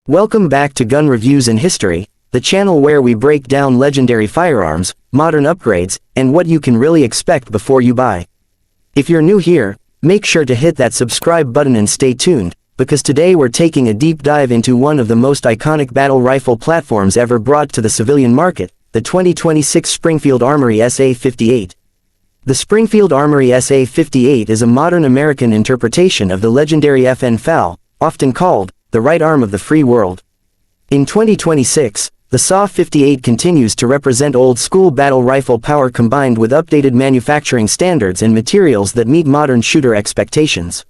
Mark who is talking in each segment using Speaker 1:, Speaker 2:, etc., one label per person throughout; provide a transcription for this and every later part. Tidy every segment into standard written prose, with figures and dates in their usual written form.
Speaker 1: Welcome back to Gun Reviews and History, the channel where we break down legendary firearms, modern upgrades, and what you can really expect before you buy. If you're new here, make sure to hit that subscribe button and stay tuned, because today we're taking a deep dive into one of the most iconic battle rifle platforms ever brought to the civilian market, the 2026 Springfield Armory SA-58. The Springfield Armory SA-58 is a modern American interpretation of the legendary FN-FAL, often called the right arm of the free world. In 2026, the SA-58 continues to represent old-school battle rifle power combined with updated manufacturing standards and materials that meet modern shooter expectations.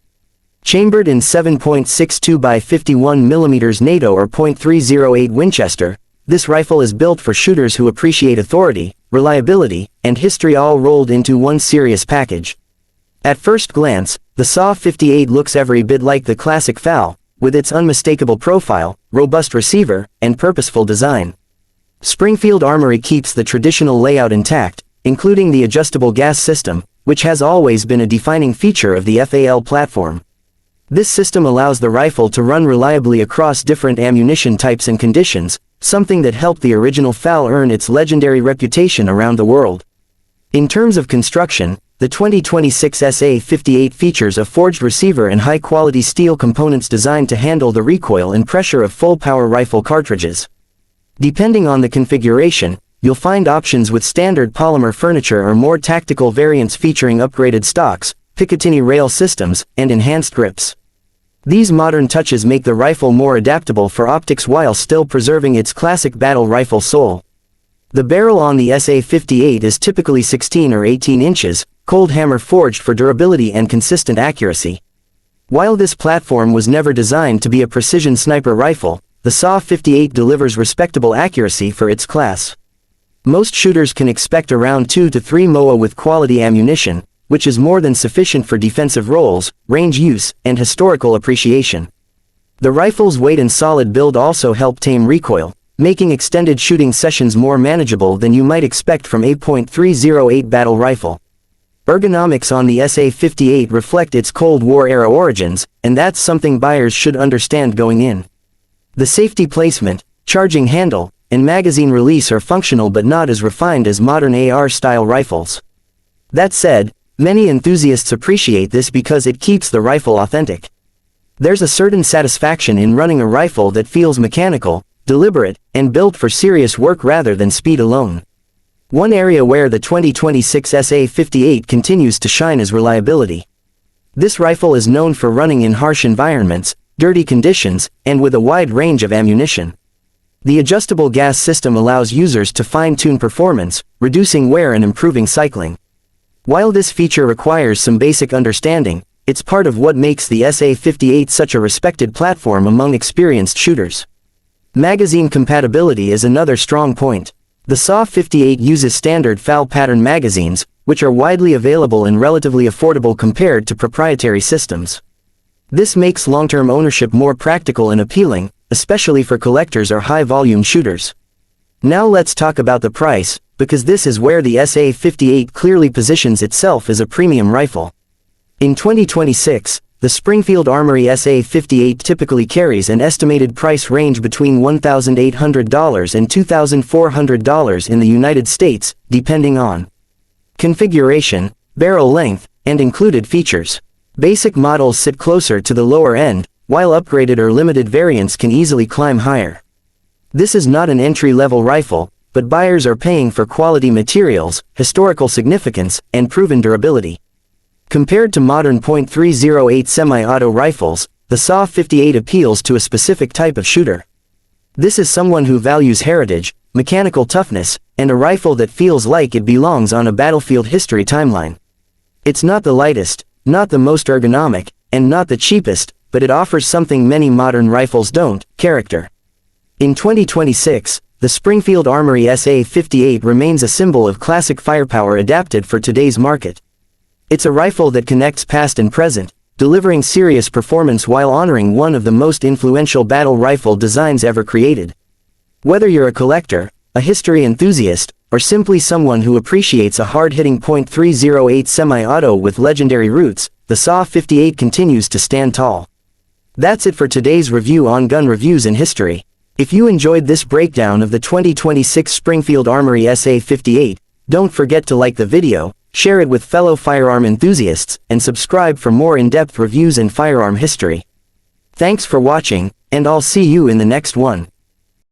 Speaker 1: Chambered in 7.62 by 51 mm NATO or .308 Winchester, this rifle is built for shooters who appreciate authority, reliability, and history all rolled into one serious package. At first glance, the SA-58 looks every bit like the classic FAL, with its unmistakable profile, robust receiver, and purposeful design. Springfield Armory keeps the traditional layout intact, including the adjustable gas system, which has always been a defining feature of the FAL platform. This system allows the rifle to run reliably across different ammunition types and conditions, something that helped the original FAL earn its legendary reputation around the world. In terms of construction, the 2026 SA-58 features a forged receiver and high-quality steel components designed to handle the recoil and pressure of full-power rifle cartridges. Depending on the configuration, you'll find options with standard polymer furniture or more tactical variants featuring upgraded stocks, Picatinny rail systems, and enhanced grips. These modern touches make the rifle more adaptable for optics while still preserving its classic battle rifle soul. The barrel on the SA-58 is typically 16 or 18 inches, cold hammer forged for durability and consistent accuracy. While this platform was never designed to be a precision sniper rifle, the SA-58 delivers respectable accuracy for its class. Most shooters can expect around 2 to 3 MOA with quality ammunition, which is more than sufficient for defensive roles, range use, and historical appreciation. The rifle's weight and solid build also help tame recoil, making extended shooting sessions more manageable than you might expect from a .308 battle rifle. Ergonomics on the SA-58 reflect its Cold War-era origins, and that's something buyers should understand going in. The safety placement, charging handle, and magazine release are functional but not as refined as modern AR-style rifles. That said, many enthusiasts appreciate this because it keeps the rifle authentic. There's a certain satisfaction in running a rifle that feels mechanical, deliberate, and built for serious work rather than speed alone. One area where the 2026 SA-58 continues to shine is reliability. This rifle is known for running in harsh environments, dirty conditions, and with a wide range of ammunition. The adjustable gas system allows users to fine-tune performance, reducing wear and improving cycling. While this feature requires some basic understanding, it's part of what makes the SA-58 such a respected platform among experienced shooters. Magazine compatibility is another strong point. The SA-58 uses standard FAL pattern magazines, which are widely available and relatively affordable compared to proprietary systems. This makes long-term ownership more practical and appealing, especially for collectors or high-volume shooters. Now let's talk about the price, because this is where the SA-58 clearly positions itself as a premium rifle. In 2026, the Springfield Armory SA-58 typically carries an estimated price range between $1,800 and $2,400 in the United States, depending on configuration, barrel length, and included features. Basic models sit closer to the lower end, while upgraded or limited variants can easily climb higher. This is not an entry-level rifle, but buyers are paying for quality materials, historical significance, and proven durability. Compared to modern .308 semi-auto rifles, the SA-58 appeals to a specific type of shooter. This is someone who values heritage, mechanical toughness, and a rifle that feels like it belongs on a battlefield history timeline. It's not the lightest, not the most ergonomic, and not the cheapest, but it offers something many modern rifles don't: character. In 2026, the Springfield Armory SA-58 remains a symbol of classic firepower adapted for today's market. It's a rifle that connects past and present, delivering serious performance while honoring one of the most influential battle rifle designs ever created. Whether you're a collector, a history enthusiast, or simply someone who appreciates a hard-hitting .308 semi-auto with legendary roots, the SA-58 continues to stand tall. That's it for today's review on gun reviews in history. If you enjoyed this breakdown of the 2026 Springfield Armory SA-58, don't forget to like the video, share it with fellow firearm enthusiasts, and subscribe for more in-depth reviews in firearm history. Thanks for watching, and I'll see you in the next one.